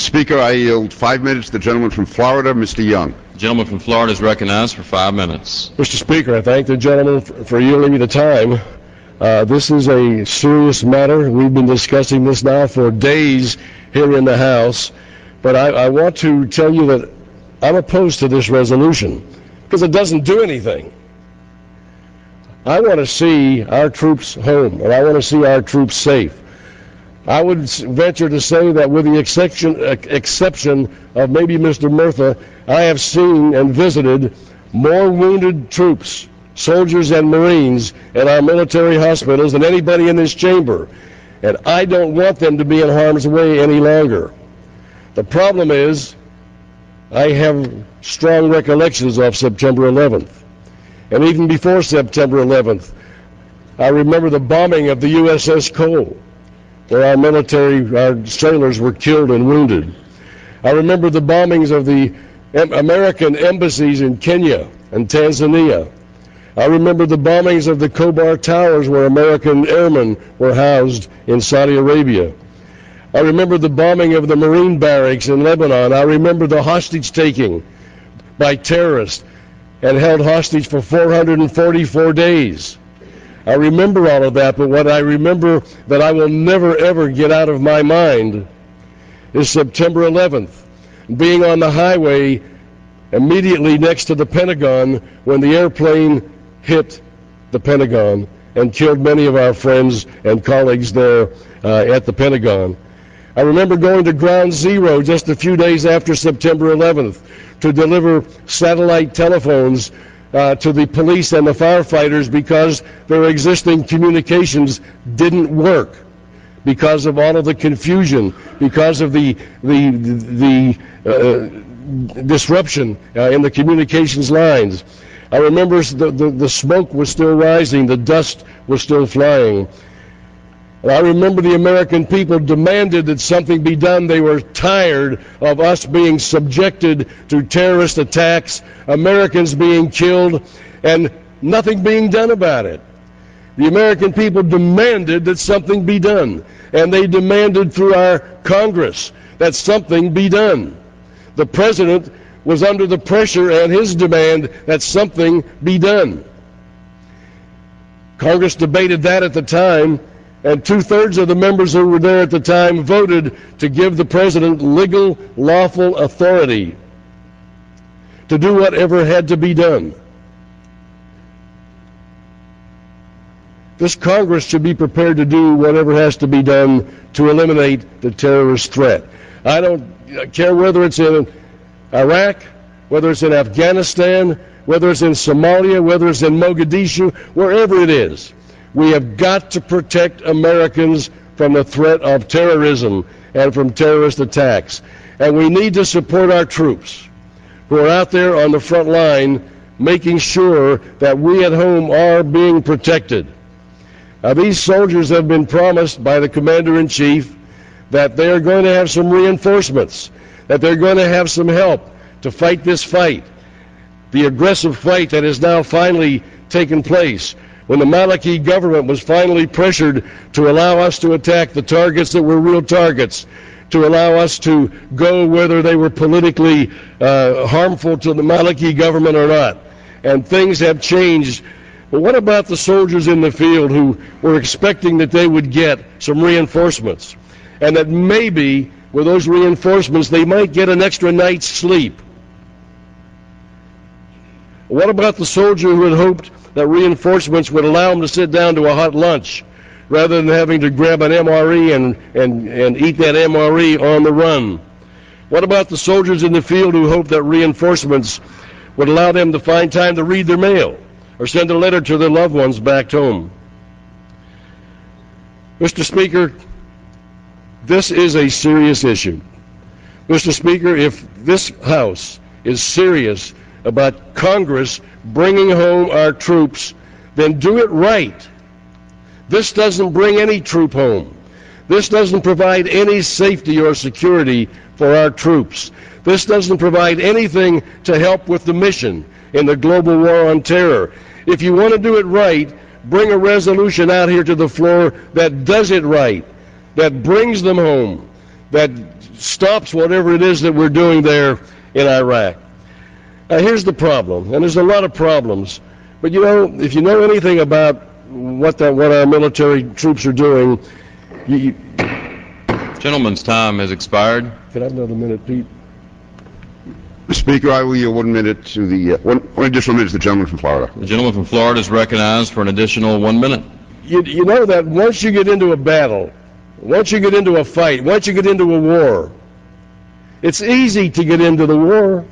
Speaker, I yield 5 minutes to the gentleman from Florida, Mr. Young. The gentleman from Florida is recognized for 5 minutes. Mr. Speaker, I thank the gentleman for yielding me the time. This is a serious matter. We've been discussing this now for days here in the House, but I want to tell you that I'm opposed to this resolution because it doesn't do anything. I want to see our troops home, and I want to see our troops safe. I would venture to say that with the exception of maybe Mr. Murtha, I have seen and visited more wounded troops, soldiers and Marines in our military hospitals than anybody in this chamber, and I don't want them to be in harm's way any longer. The problem is I have strong recollections of September 11th, and even before September 11th, I remember the bombing of the USS Cole, where our sailors were killed and wounded. I remember the bombings of the American embassies in Kenya and Tanzania. I remember the bombings of the Khobar Towers where American airmen were housed in Saudi Arabia. I remember the bombing of the Marine barracks in Lebanon. I remember the hostage taking by terrorists and held hostage for 444 days. I remember all of that, but what I remember that I will never ever get out of my mind is September 11th, being on the highway immediately next to the Pentagon when the airplane hit the Pentagon and killed many of our friends and colleagues there at the Pentagon. I remember going to Ground Zero just a few days after September 11th to deliver satellite telephones to the police and the firefighters because their existing communications didn't work because of all of the confusion, because of the disruption in the communications lines. I remember the smoke was still rising, the dust was still flying. And I remember the American people demanded that something be done. They were tired of us being subjected to terrorist attacks, Americans being killed, and nothing being done about it. The American people demanded that something be done, and they demanded through our Congress that something be done. The President was under the pressure and his demand that something be done. Congress debated that at the time, and 2/3 of the members who were there at the time voted to give the President legal, lawful authority to do whatever had to be done. This Congress should be prepared to do whatever has to be done to eliminate the terrorist threat. I don't care whether it's in Iraq, whether it's in Afghanistan, whether it's in Somalia, whether it's in Mogadishu, wherever it is. We have got to protect Americans from the threat of terrorism and from terrorist attacks. And we need to support our troops who are out there on the front line making sure that we at home are being protected. Now, these soldiers have been promised by the Commander-in-Chief that they are going to have some reinforcements, that they're going to have some help to fight this fight, the aggressive fight that has now finally taken place, when the Maliki government was finally pressured to allow us to attack the targets that were real targets, to allow us to go whether they were politically harmful to the Maliki government or not. And things have changed. But what about the soldiers in the field who were expecting that they would get some reinforcements, and that maybe with those reinforcements they might get an extra night's sleep? What about the soldier who had hoped that reinforcements would allow him to sit down to a hot lunch rather than having to grab an MRE and eat that MRE on the run? What about the soldiers in the field who hoped that reinforcements would allow them to find time to read their mail or send a letter to their loved ones back home? Mr. Speaker, this is a serious issue. Mr. Speaker, if this House is serious about Congress bringing home our troops, then do it right. This doesn't bring any troop home. This doesn't provide any safety or security for our troops. This doesn't provide anything to help with the mission in the global war on terror. If you want to do it right, bring a resolution out here to the floor that does it right, that brings them home, that stops whatever it is that we're doing there in Iraq. Here's the problem, and there's a lot of problems, but you know, if you know anything about what our military troops are doing, Gentleman's time has expired. Can I have another minute, Pete? Mr. Speaker, I will yield 1 minute to the, one additional minute to the gentleman from Florida. The gentleman from Florida is recognized for an additional 1 minute. You know that once you get into a battle, once you get into a fight, once you get into a war, it's easy to get into the war.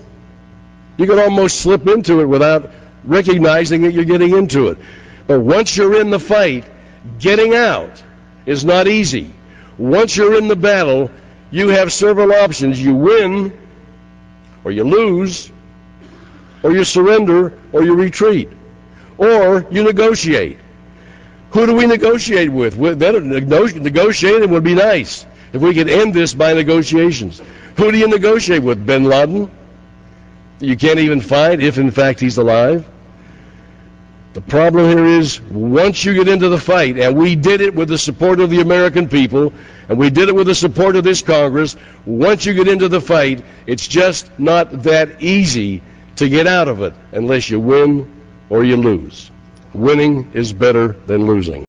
You can almost slip into it without recognizing that you're getting into it. But once you're in the fight, getting out is not easy. Once you're in the battle, you have several options. You win, or you lose, or you surrender, or you retreat, or you negotiate. Who do we negotiate with? Negotiating would be nice if we could end this by negotiations. Who do you negotiate with? Bin Laden? You can't even find if in fact he's alive. The problem here is once you get into the fight, and we did it with the support of the American people, and we did it with the support of this Congress, once you get into the fight, it's just not that easy to get out of it unless you win or you lose. Winning is better than losing.